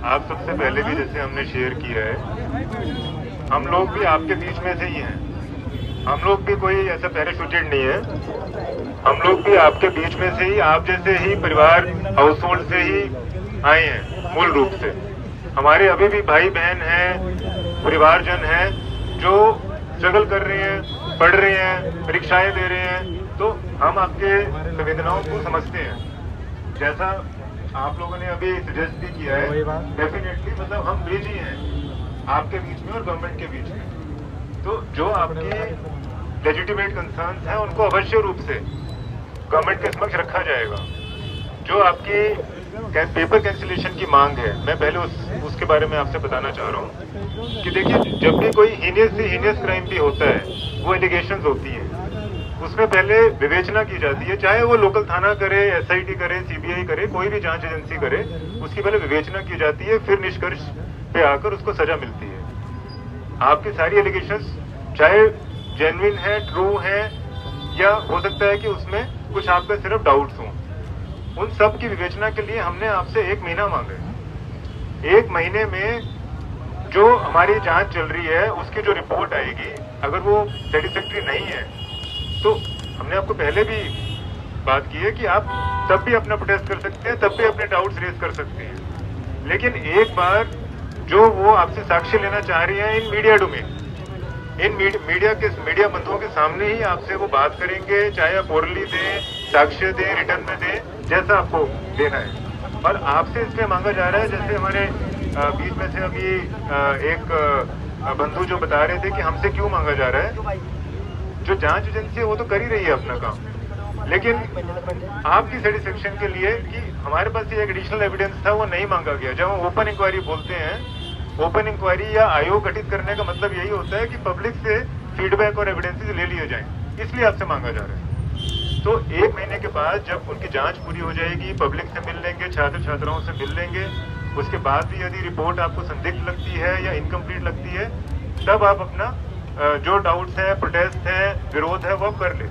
आप सबसे पहले भी जैसे हमने शेयर किया है, हम लोग भी आपके बीच में से ही हैं। हम लोग भी कोई ऐसा पैराशूटेड नहीं है। हम लोग भी आपके बीच में से ही, आप जैसे ही परिवार हाउस होल्ड से ही आए हैं मूल रूप से। हमारे अभी भी भाई बहन हैं, परिवारजन हैं जो स्ट्रगल कर रहे हैं, पढ़ रहे हैं, परीक्षाएं दे रहे हैं। तो हम आपके संवेदनाओं को समझते हैं। जैसा आप लोगों ने अभी सजेस्ट भी किया है, डेफिनेटली मतलब हम ब्रिज ही हैं आपके बीच में और गवर्नमेंट के बीच में। तो जो आपके लेजिटिमेट कंसर्न्स हैं उनको अवश्य रूप से गवर्नमेंट के समक्ष रखा जाएगा। जो आपकी पेपर कैंसिलेशन की मांग है, मैं पहले उसके बारे में आपसे बताना चाह रहा हूँ कि देखिए, जब भी कोई हीनियस से हीनियस क्राइम भी होता है, वो एलिगेशंस होती हैं, उसमें पहले विवेचना की जाती है। चाहे वो लोकल थाना करे, SIT करे, CBI करे, कोई भी जांच एजेंसी करे, उसकी पहले विवेचना की जाती है, फिर निष्कर्ष पे आकर उसको सजा मिलती है। आपकी सारी एलिगेशंस चाहे जेन्युइन है, ट्रू है, या हो सकता है कि उसमें कुछ आपका सिर्फ डाउट्स हों, उन सब की विवेचना के लिए हमने आपसे 1 महीना मांगा है। 1 महीने में जो हमारी जांच चल रही है उसकी जो रिपोर्ट आएगी, अगर वो सेटिस्फैक्ट्री नहीं है तो हमने आपको पहले भी बात की है कि आप तब भी अपना प्रोटेस्ट कर सकते हैं, तब भी अपने डाउट्स रेज कर सकते हैं। लेकिन एक बार जो वो आपसे साक्ष्य लेना चाह रही हैं इन मीडिया डोमेन, इन मीडिया बंधुओं के सामने ही आपसे वो बात करेंगे, चाहे आप ओरली दें, साक्ष्य दें, रिटर्न में दें, जैसा आपको देना है। और आपसे इसलिए मांगा जा रहा है, जैसे हमारे बीच में से अभी एक बंधु जो बता रहे थे कि हमसे क्यों मांगा जा रहा है। जो जांच एजेंसी है वो तो कर ही रही है अपना काम, लेकिन आपकी सेटिस्फेक्शन के लिए कि हमारे पास ये एक एडिशनल एविडेंस था, वो नहीं मांगा गया। जब हम ओपन इंक्वायरी बोलते हैं, ओपन इंक्वायरी या आयोग गठित करने का मतलब यही होता है कि पब्लिक से फीडबैक और एविडेंसेस ले लिए जाएं, इसलिए आपसे मांगा जा रहा है। तो 1 महीने के बाद जब उनकी जांच पूरी हो जाएगी, पब्लिक से मिल लेंगे, छात्र छात्राओं से मिल लेंगे, उसके बाद भी यदि रिपोर्ट आपको संदिग्ध लगती है या इनकम्प्लीट लगती है, तब आप अपना जो डाउट्स है, प्रोटेस्ट है, विरोध है, वो कर ले।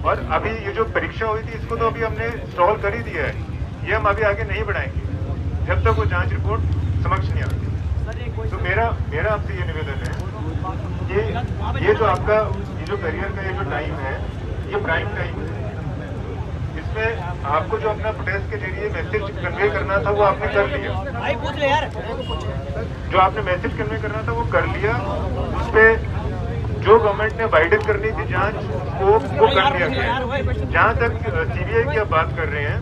और अभी ये जो परीक्षा हुई थी, इसको तो अभी हमने स्टॉल कर ही दिया है, ये हम अभी आगे नहीं बढ़ाएंगे जब तक वो जांच रिपोर्ट समक्ष नहीं आती। तो मेरा आपसे ये निवेदन है कि ये जो आपका ये जो करियर का ये जो टाइम है, ये प्राइम टाइम है। इसमें आपको जो अपना प्रोटेस्ट के जरिए मैसेज कन्वे करना था वो आपने कर लिया। जो आपने मैसेज कन्वे करना था वो कर लिया। उस पे जो गवर्नमेंट ने वाइडन करनी थी जांच, वो कर लिया गया। जहाँ तक CBI की आप बात कर रहे हैं,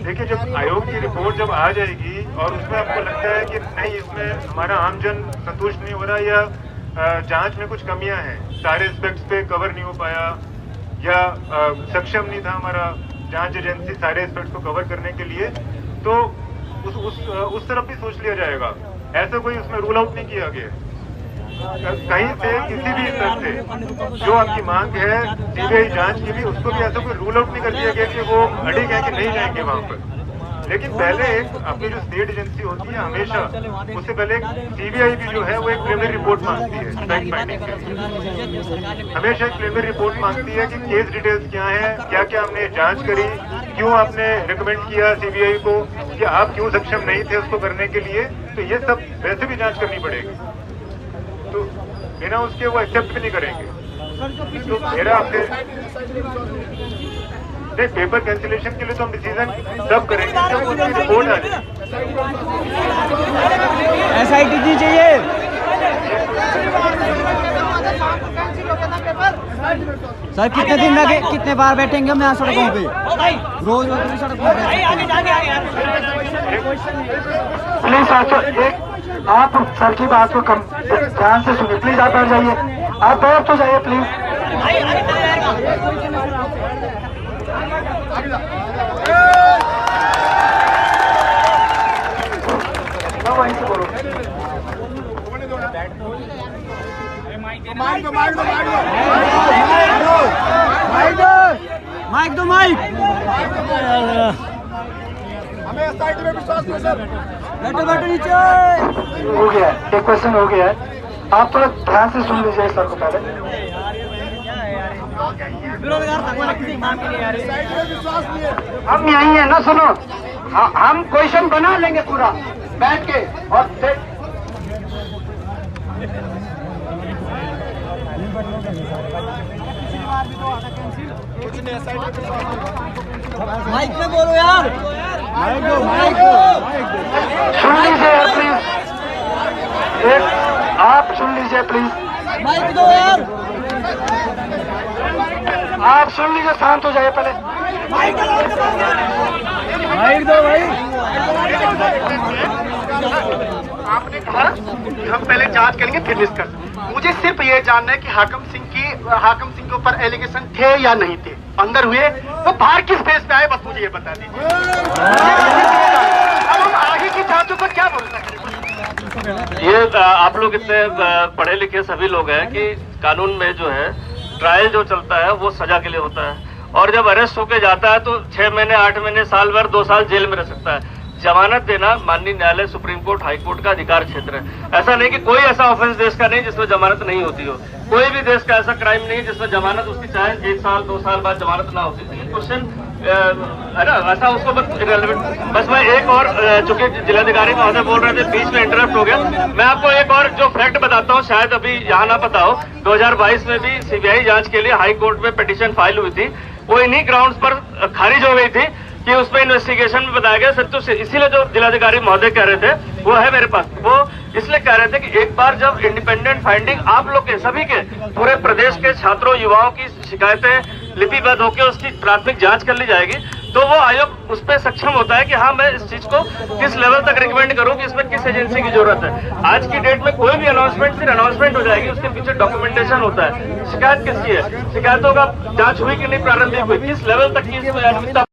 देखिए, जब आयोग की रिपोर्ट जब आ जाएगी और उसमें आपको लगता है कि नहीं, इसमें हमारा आमजन संतुष्ट नहीं हो रहा या जांच में कुछ कमियां हैं, सारे एस्पेक्ट्स पे कवर नहीं हो पाया, या सक्षम नहीं था हमारा जांच एजेंसी सारे एस्पेक्ट्स को कवर करने के लिए, तो उस तरफ भी सोच लिया जाएगा। ऐसा कोई उसमें रूल आउट नहीं किया गया कहीं से, किसी भी स्तर से। जो आपकी मांग है CBI जांच की भी, उसको भी ऐसा कोई रूल आउट नहीं कर दिया गया कि वो अड़िग है कि नहीं जाएंगे वहां पर। लेकिन पहले एक अपनी जो स्टेट एजेंसी होती है, हमेशा उससे पहले CBI भी जो है वो एक प्रिलिमिनरी रिपोर्ट मांगती है फैक्ट फाइंडिंग के लिए। हमेशा एक प्रिलिमिनरी रिपोर्ट मांगती है कि केस डिटेल्स क्या है, क्या क्या हमने जांच करी, क्यों आपने रिकमेंड किया CBI को कि आप क्यों सक्षम नहीं थे उसको करने के लिए। तो ये सब वैसे भी जांच करनी पड़ेगी, तो बिना उसके वो एक्सेप्ट भी नहीं करेंगे। तो मेरा आपसे पेपर कैंसिलेशन के लिए तो हम डिसीजन तब करेंगे जब उसकी रिपोर्ट आ जाए। SIT जी चाहिए। सर कितने दिन लगे, कितने बार बैठेंगे हम यहाँ सड़कों पे? रोज सड़कों पे। प्लीज आप सर की बात को कम ध्यान से सुनिए। प्लीज आप बैठ जाइए, आप बैठ तो जाइए प्लीज। वहीं से बोलो। माइक दो, माइक। हमें SIT में विश्वास नहीं सर। बैठो नीचे। हो गया, एक क्वेश्चन हो गया है, आप थोड़ा ध्यान से सुन लीजिए सर को पहले। विरोध हम यही है ना, सुनो हम क्वेश्चन बना लेंगे पूरा बैठ के और माइक में बोलो यार, सुन लीजिए प्लीज, आप सुन लीजिए प्लीज, माइक दो यार, आप सुन लीजिए, शांत हो जाइए पहले। माइक दो भाई। आपने कहा कि हम पहले जांच करेंगे फिर डिस्कस। मुझे सिर्फ ये जानना है कि हाकिम सिंह के ऊपर एलिगेशन थे या नहीं थे, अंदर हुए, वो बाहर किस बेस पे आए, बस मुझे ये बता दीजिए। अब हम आगे की जांचों पर क्या बोल सकते हैं? ये आप लोग इतने पढ़े लिखे सभी लोग हैं कि कानून में जो है ट्रायल जो चलता है वो सजा के लिए होता है, और जब अरेस्ट होके जाता है तो 6 महीने 8 महीने साल भर 2 साल जेल में रह सकता है। जमानत देना माननीय न्यायालय, सुप्रीम कोर्ट, हाई कोर्ट का अधिकार क्षेत्र है। ऐसा नहीं कि कोई ऐसा ऑफेंस देश का नहीं जिसमें जमानत नहीं होती हो, कोई भी देश का ऐसा क्राइम नहीं जिसमें जमानत उसकी चाहे 1 साल 2 साल बाद जमानत ना होती। ये क्वेश्चन है ना, ऐसा उसको बस मैं एक और, चूंकि जिलाधिकारी महोदय बोल रहे थे, बीच में इंटरप्ट हो गया, मैं आपको एक और जो फैक्ट बताता हूँ, शायद अभी यहाँ ना पता हो। 2022 में भी सीबीआई जांच के लिए हाई कोर्ट में पिटीशन फाइल हुई थी, वो इन्हीं ग्राउंड्स पर खारिज हो गई थी कि उसमें इन्वेस्टिगेशन में बताया गया। सर तो इसीलिए जो जिलाधिकारी महोदय कह रहे थे वो है मेरे पास, वो इसलिए कह रहे थे कि एक बार जब इंडिपेंडेंट फाइंडिंग आप लोग के सभी के पूरे प्रदेश के छात्रों युवाओं की शिकायतें लिपिबद्ध होकर उसकी प्राथमिक जांच कर ली जाएगी, तो वो आयोग उस पर सक्षम होता है कि हाँ मैं इस चीज को किस लेवल तक रिकमेंड करूं कि इसमें किस एजेंसी की जरूरत है। आज की डेट में कोई भी अनाउंसमेंट सिर्फ अनाउंसमेंट हो जाएगी, उसके पीछे डॉक्यूमेंटेशन होता है। शिकायत किसकी है, शिकायतों का जांच हुई कि नहीं, प्रारंभिक हुई, किस लेवल तक की इसमें अनियमितता